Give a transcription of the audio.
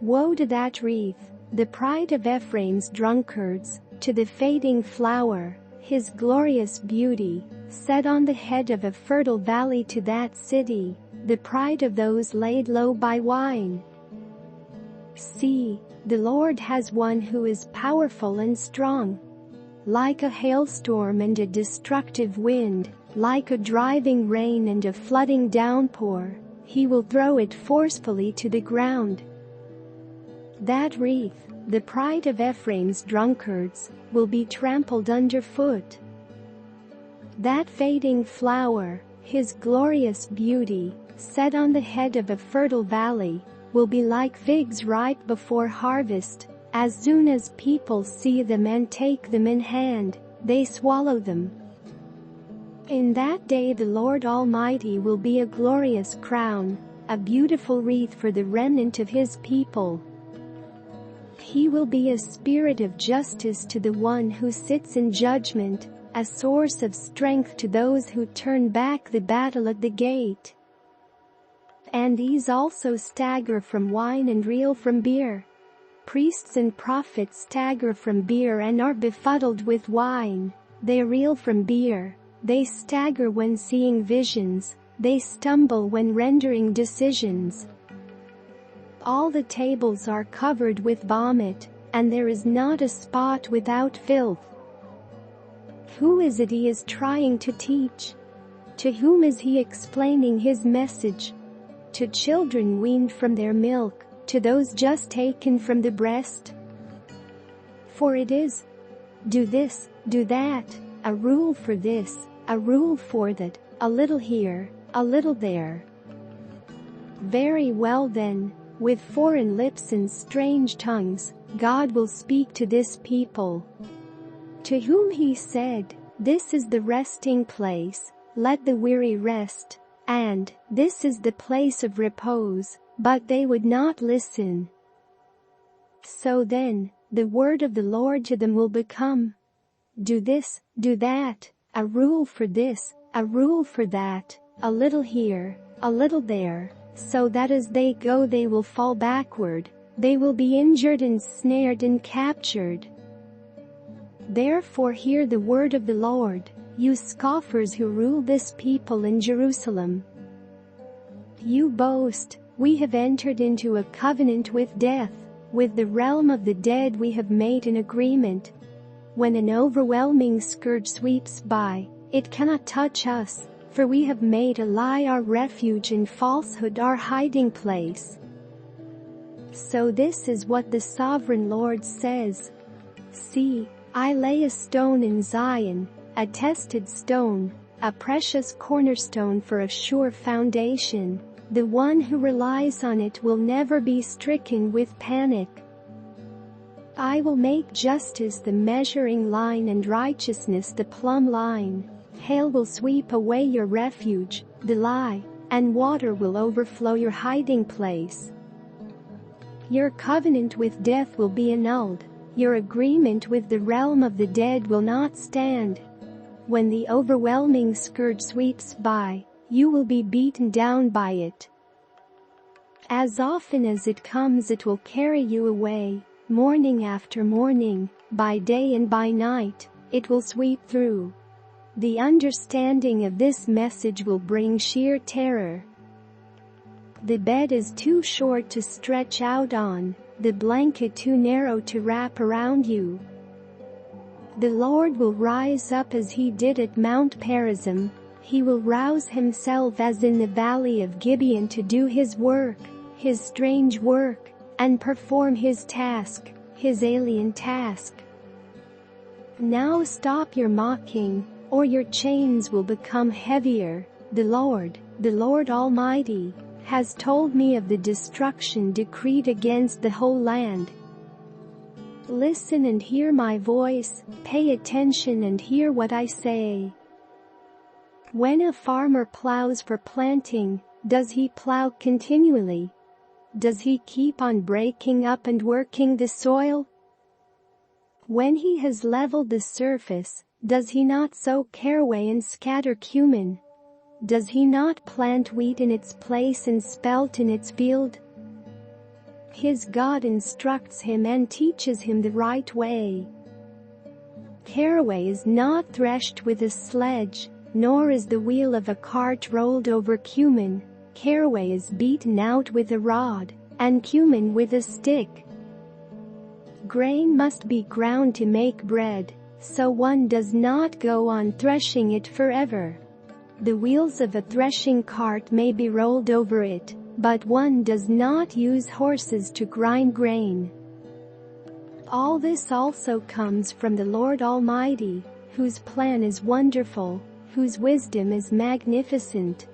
Woe to that wreath, the pride of Ephraim's drunkards, to the fading flower, his glorious beauty, set on the head of a fertile valley, to that city, the pride of those laid low by wine. See, the Lord has one who is powerful and strong. Like a hailstorm and a destructive wind, like a driving rain and a flooding downpour, he will throw it forcefully to the ground. That wreath, the pride of Ephraim's drunkards, will be trampled underfoot. That fading flower, his glorious beauty, set on the head of a fertile valley, will be like figs ripe before harvest. As soon as people see them and take them in hand, they swallow them. In that day the Lord Almighty will be a glorious crown, a beautiful wreath for the remnant of his people. He will be a spirit of justice to the one who sits in judgment, a source of strength to those who turn back the battle at the gate. And these also stagger from wine and reel from beer. Priests and prophets stagger from beer and are befuddled with wine. They reel from beer. They stagger when seeing visions. They stumble when rendering decisions. All the tables are covered with vomit, and there is not a spot without filth. Who is it he is trying to teach? To whom is he explaining his message? To children weaned from their milk, to those just taken from the breast? For it is, do this, do that, a rule for this, a rule for that, a little here, a little there. Very well then, with foreign lips and strange tongues, God will speak to this people. To whom he said, this is the resting place, let the weary rest, and, this is the place of repose, but they would not listen. So then, the word of the Lord to them will become, do this, do that, a rule for this, a rule for that, a little here, a little there, so that as they go they will fall backward, they will be injured and snared and captured. Therefore hear the word of the Lord, you scoffers who rule this people in Jerusalem. You boast, we have entered into a covenant with death, with the realm of the dead we have made an agreement. When an overwhelming scourge sweeps by, it cannot touch us, for we have made a lie our refuge and falsehood our hiding place. So this is what the sovereign Lord says. See, I lay a stone in Zion, a tested stone, a precious cornerstone for a sure foundation. The one who relies on it will never be stricken with panic. I will make justice the measuring line and righteousness the plumb line. Hail will sweep away your refuge, the lie, and water will overflow your hiding place. Your covenant with death will be annulled. Your agreement with the realm of the dead will not stand. When the overwhelming scourge sweeps by, you will be beaten down by it. As often as it comes it will carry you away, morning after morning, by day and by night, it will sweep through. The understanding of this message will bring sheer terror. The bed is too short to stretch out on, the blanket too narrow to wrap around you. The Lord will rise up as he did at Mount Perazim. He will rouse himself as in the Valley of Gibeon to do his work, his strange work, and perform his task, his alien task. Now stop your mocking, or your chains will become heavier. The Lord Almighty, has told me of the destruction decreed against the whole land. Listen and hear my voice, pay attention and hear what I say. When a farmer plows for planting, does he plow continually? Does he keep on breaking up and working the soil? When he has leveled the surface, does he not sow caraway and scatter cumin? Does he not plant wheat in its place and spelt in its field? His God instructs him and teaches him the right way. Caraway is not threshed with a sledge, nor is the wheel of a cart rolled over cumin. Caraway is beaten out with a rod, and cumin with a stick. Grain must be ground to make bread, so one does not go on threshing it forever. The wheels of a threshing cart may be rolled over it, but one does not use horses to grind grain. All this also comes from the Lord Almighty, whose plan is wonderful, whose wisdom is magnificent.